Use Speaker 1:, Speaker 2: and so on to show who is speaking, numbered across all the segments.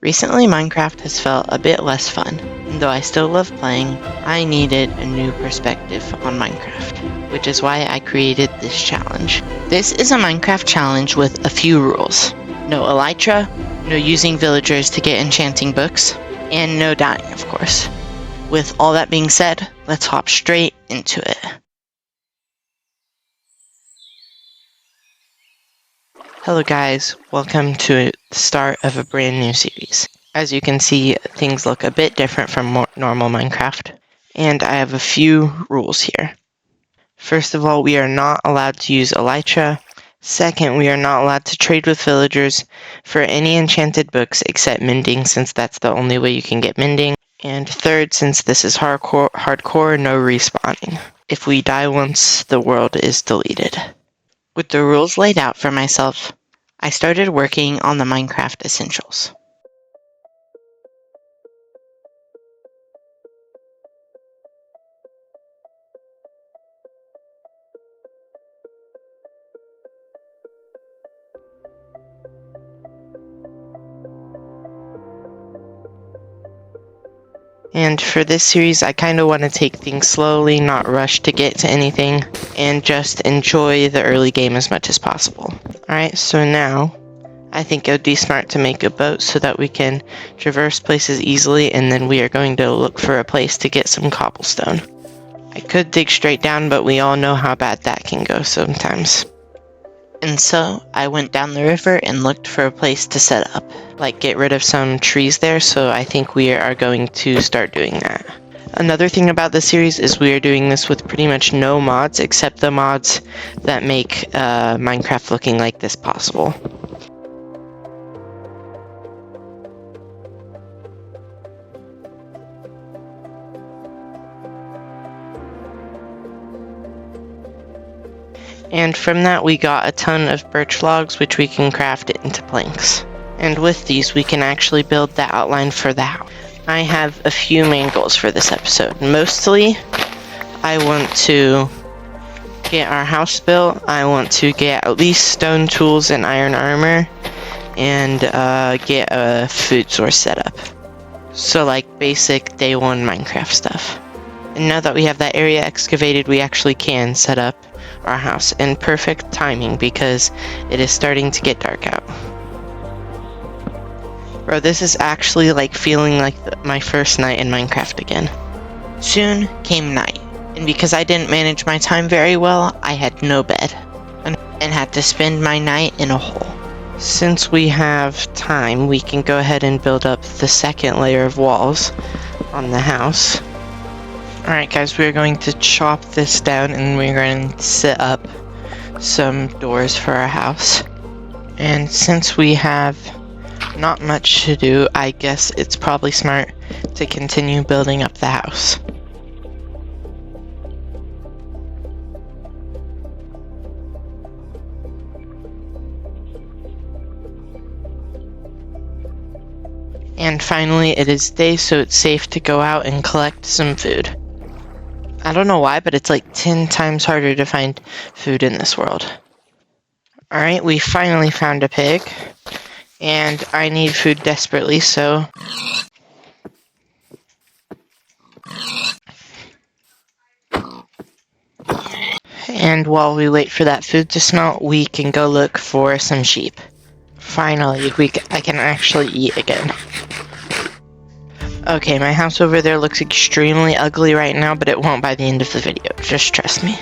Speaker 1: Recently, Minecraft has felt a bit less fun, and though I still love playing, I needed a new perspective on Minecraft, which is why I created this challenge. This is a Minecraft challenge with a few rules. No elytra, no using villagers to get enchanting books, and no dying, of course. With all that being said, let's hop straight into it. Hello guys, welcome to the start of a brand new series. As you can see, things look a bit different from normal Minecraft, and I have a few rules here. First of all, we are not allowed to use elytra. Second, we are not allowed to trade with villagers for any enchanted books except mending, since that's the only way you can get mending. And third, since this is hardcore, no respawning. If we die once, the world is deleted. With the rules laid out for myself, I started working on the Minecraft essentials. And for this series, I kind of want to take things slowly, not rush to get to anything, and just enjoy the early game as much as possible. Alright, so now, I think it would be smart to make a boat so that we can traverse places easily, and then we are going to look for a place to get some cobblestone. I could dig straight down, but we all know how bad that can go sometimes. And so, I went down the river and looked for a place to set up. Like, get rid of some trees there, so I think we are going to start doing that. Another thing about this series is we are doing this with pretty much no mods, except the mods that make Minecraft looking like this possible. And from that we got a ton of birch logs, which we can craft into planks. And with these we can actually build the outline for the house. I have a few main goals for this episode. Mostly, I want to get our house built, I want to get at least stone tools and iron armor, and get a food source set up. So like basic day one Minecraft stuff. And now that we have that area excavated, we actually can set up our house in perfect timing because it is starting to get dark out. Bro, this is actually like feeling like my first night in Minecraft again. Soon came night, and because I didn't manage my time very well, I had no bed, and had to spend my night in a hole. Since we have time, we can go ahead and build up the second layer of walls on the house. Alright guys, we're going to chop this down and we're going to set up some doors for our house. And since we have not much to do, I guess it's probably smart to continue building up the house. And finally, it is day, so it's safe to go out and collect some food. I don't know why, but it's like 10 times harder to find food in this world. Alright, we finally found a pig. And I need food desperately, so... And while we wait for that food to smelt, we can go look for some sheep. Finally, I can actually eat again. Okay, my house over there looks extremely ugly right now, but it won't by the end of the video. Just trust me.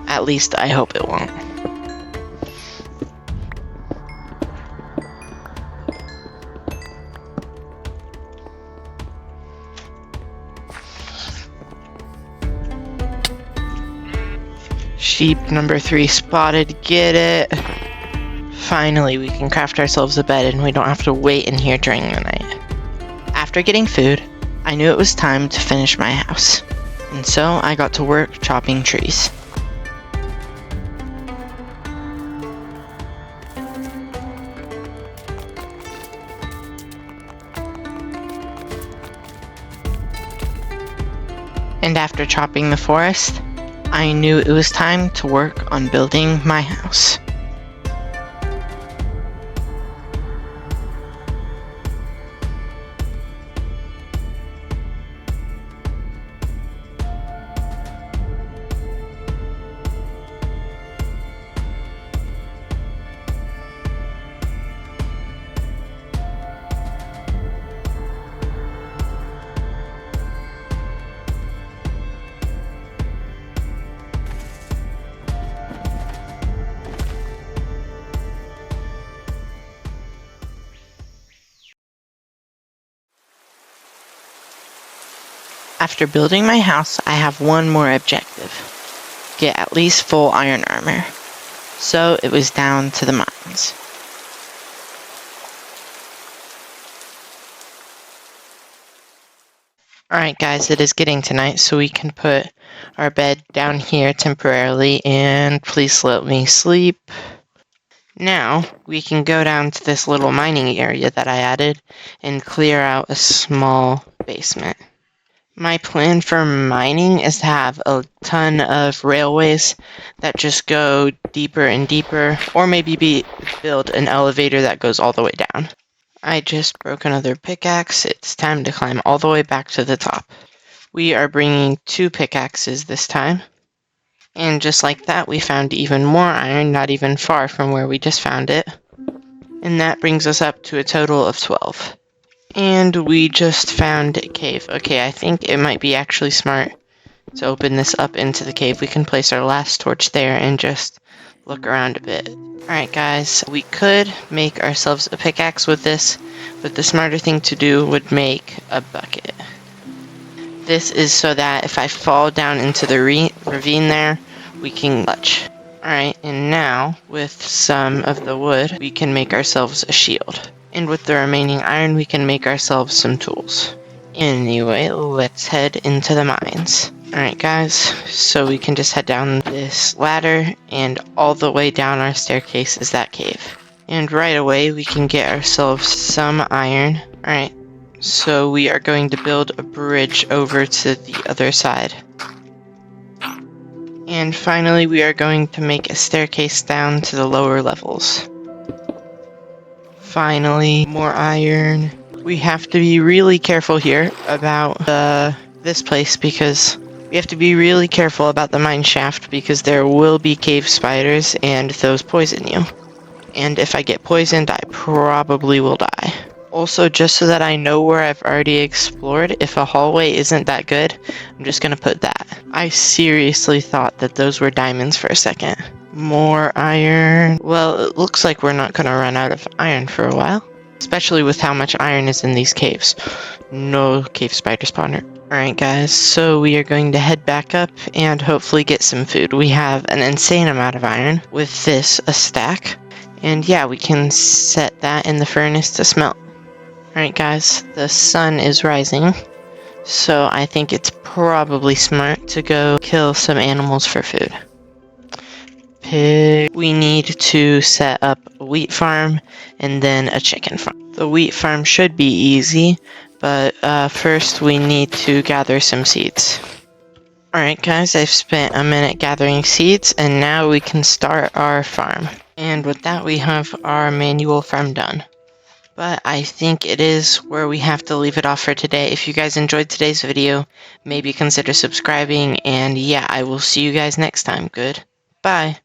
Speaker 1: At least I hope it won't. Sheep number 3 spotted, get it. Finally, we can craft ourselves a bed and we don't have to wait in here during the night. After getting food, I knew it was time to finish my house, and so I got to work chopping trees. And after chopping the forest, I knew it was time to work on building my house. After building my house, I have one more objective. Get at least full iron armor. So it was down to the mines. Alright guys, it is getting to night, so we can put our bed down here temporarily, and please let me sleep. Now, we can go down to this little mining area that I added and clear out a small basement. My plan for mining is to have a ton of railways that just go deeper and deeper, or maybe build an elevator that goes all the way down. I just broke another pickaxe. It's time to climb all the way back to the top. We are bringing 2 pickaxes this time. And just like that, we found even more iron, not even far from where we just found it. And that brings us up to a total of 12. And we just found a cave. Okay, I think it might be actually smart to open this up into the cave. We can place our last torch there and just look around a bit. Alright guys, we could make ourselves a pickaxe with this, but the smarter thing to do would make a bucket. This is so that if I fall down into the ravine there, we can clutch. Alright, and now, with some of the wood, we can make ourselves a shield. And with the remaining iron, we can make ourselves some tools. Anyway, let's head into the mines. Alright guys, so we can just head down this ladder, and all the way down our staircase is that cave. And right away, we can get ourselves some iron. Alright, so we are going to build a bridge over to the other side. And finally, we are going to make a staircase down to the lower levels. Finally, more iron. We have to be really careful here about this place, because we have to be really careful about the mine shaft, because there will be cave spiders and those poison you. And if I get poisoned, I probably will die. Also, just so that I know where I've already explored, if a hallway isn't that good, I'm just gonna put that. I seriously thought that those were diamonds for a second. More iron. Well, it looks like we're not gonna run out of iron for a while. Especially with how much iron is in these caves. No cave spider spawner. Alright guys, so we are going to head back up and hopefully get some food. We have an insane amount of iron. With this, a stack. And yeah, we can set that in the furnace to smelt. Alright guys, the sun is rising, so I think it's probably smart to go kill some animals for food. Pig. We need to set up a wheat farm and then a chicken farm. The wheat farm should be easy, but first we need to gather some seeds. Alright guys, I've spent a minute gathering seeds, and now we can start our farm. And with that, we have our manual farm done. But I think it is where we have to leave it off for today. If you guys enjoyed today's video, maybe consider subscribing, and yeah, I will see you guys next time. Goodbye.